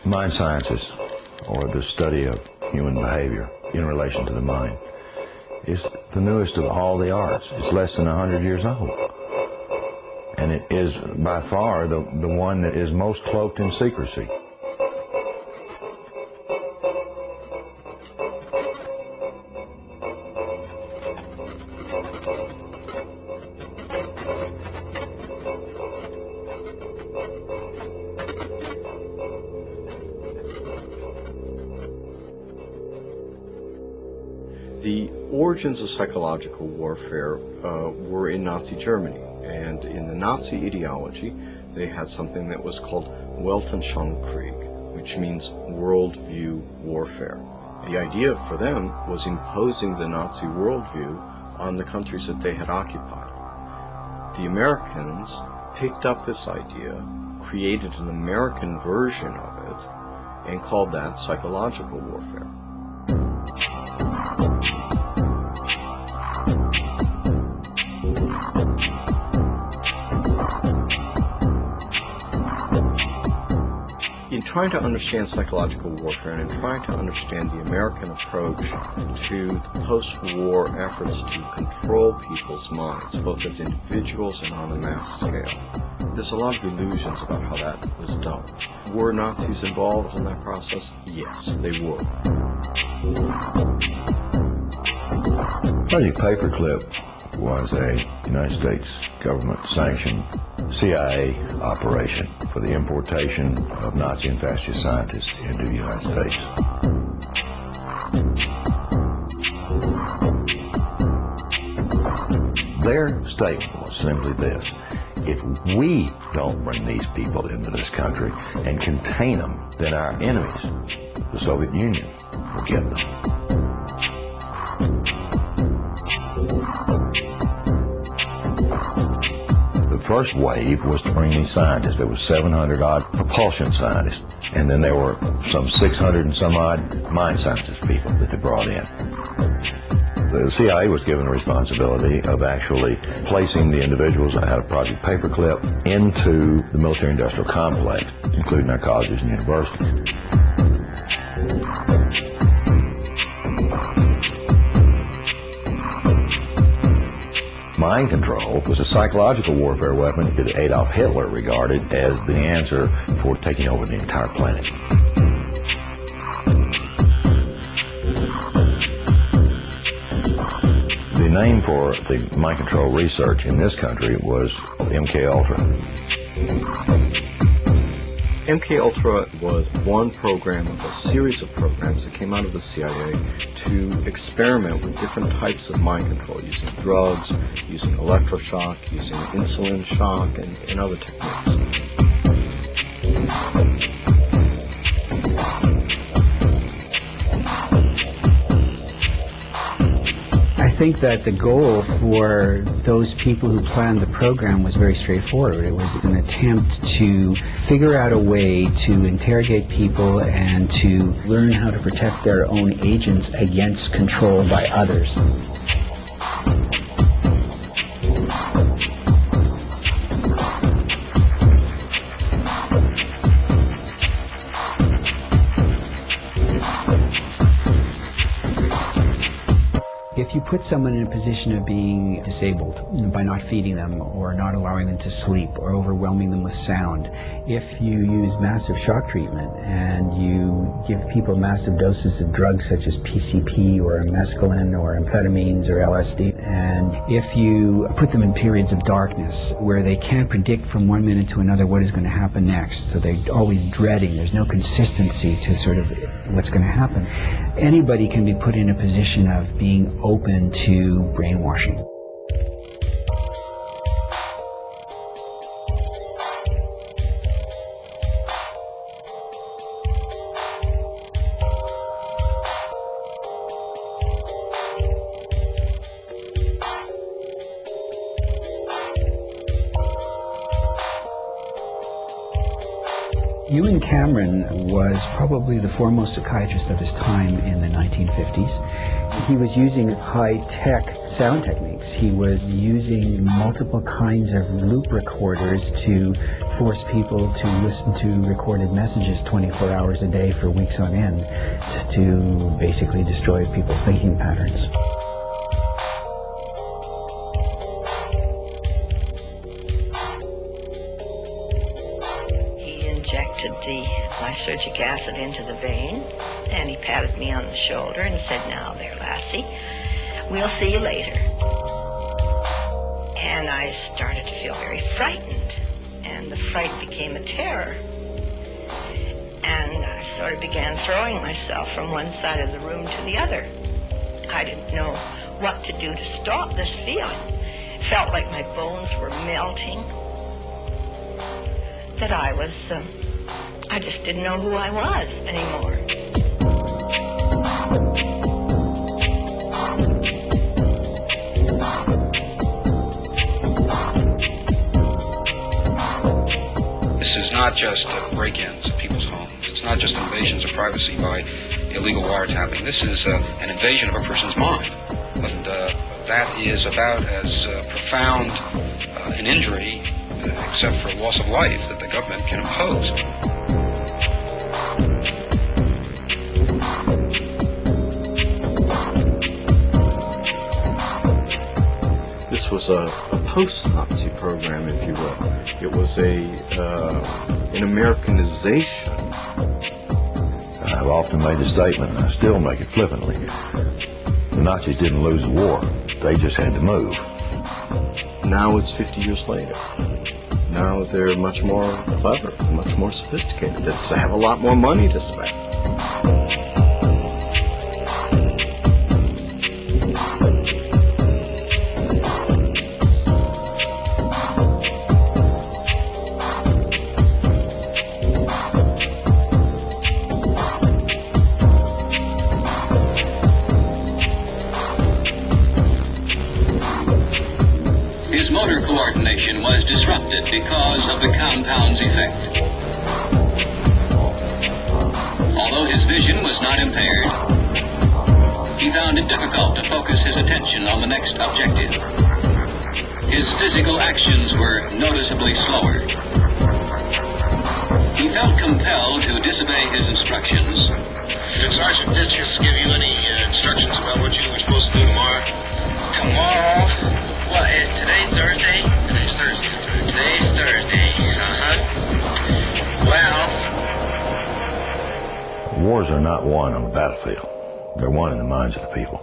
Mind sciences, or the study of human behavior in relation to the mind, is the newest of all the arts. It's less than 100 years old. And it is by far the one that is most cloaked in secrecy. The origins of psychological warfare were in Nazi Germany, and in the Nazi ideology they had something that was called Weltanschauungskrieg, which means worldview warfare. The idea for them was imposing the Nazi worldview on the countries that they had occupied. The Americans picked up this idea, created an American version of it, and called that psychological warfare. In trying to understand psychological warfare and in trying to understand the American approach to the post-war efforts to control people's minds, both as individuals and on a mass scale, there's a lot of illusions about how that was done. Were Nazis involved in that process? Yes, they were. Project Paperclip was a United States government-sanctioned CIA operation for the importation of Nazi and fascist scientists into the United States. Their statement was simply this: if we don't bring these people into this country and contain them, then our enemies, the Soviet Union, will get them. The first wave was to bring these scientists. There were 700-odd propulsion scientists, and then there were some 600 and some odd mind sciences people that they brought in. The CIA was given the responsibility of actually placing the individuals out of Project Paperclip into the military-industrial complex, including our colleges and universities. Mind control was a psychological warfare weapon that Adolf Hitler regarded as the answer for taking over the entire planet. The name for the mind control research in this country was MK-Ultra. MK-Ultra was one program of a series of programs that came out of the CIA to experiment with different types of mind control, using drugs, using electroshock, using insulin shock, and other techniques. I think that the goal for those people who planned the program was very straightforward. It was an attempt to figure out a way to interrogate people and to learn how to protect their own agents against control by others. If you put someone in a position of being disabled by not feeding them or not allowing them to sleep or overwhelming them with sound, if you use massive shock treatment and you give people massive doses of drugs such as PCP or mescaline or amphetamines or LSD, and if you put them in periods of darkness where they can't predict from one minute to another what is going to happen next, so they're always dreading, there's no consistency to sort of what's going to happen, anybody can be put in a position of being open to brainwashing. Ewan Cameron was probably the foremost psychiatrist of his time in the 1950s. He was using high-tech sound techniques. He was using multiple kinds of loop recorders to force people to listen to recorded messages 24 hours a day for weeks on end to basically destroy people's thinking patterns. He injected the lysergic acid into the vein, and he patted me on the shoulder and said, "Now there, lassie, we'll see you later." And I started to feel very frightened, and the fright became a terror. And I sort of began throwing myself from one side of the room to the other. I didn't know what to do to stop this feeling. It felt like my bones were melting, that I just didn't know who I was anymore. This is not just break-ins of people's homes. It's not just invasions of privacy by illegal wiretapping. This is an invasion of a person's mind. But that is about as profound an injury, except for loss of life, that the government can impose. This was a post-Nazi program, if you will. It was an Americanization. I've often made the statement, and I still make it flippantly. The Nazis didn't lose the war. They just had to move. Now it's 50 years later. Now they're much more clever, much more sophisticated. They have a lot more money to spend. His motor coordination was disrupted because of the compound's effect. Although his vision was not impaired, he found it difficult to focus his attention on the next objective. His physical actions were noticeably slower. He felt compelled to disobey his instructions. Did Sergeant Ditches give you any instructions about what you were supposed to do tomorrow? Tomorrow? What, today's Thursday? Today's Thursday. Today's Thursday. Well... Wars are not won on the battlefield. They're won in the minds of the people.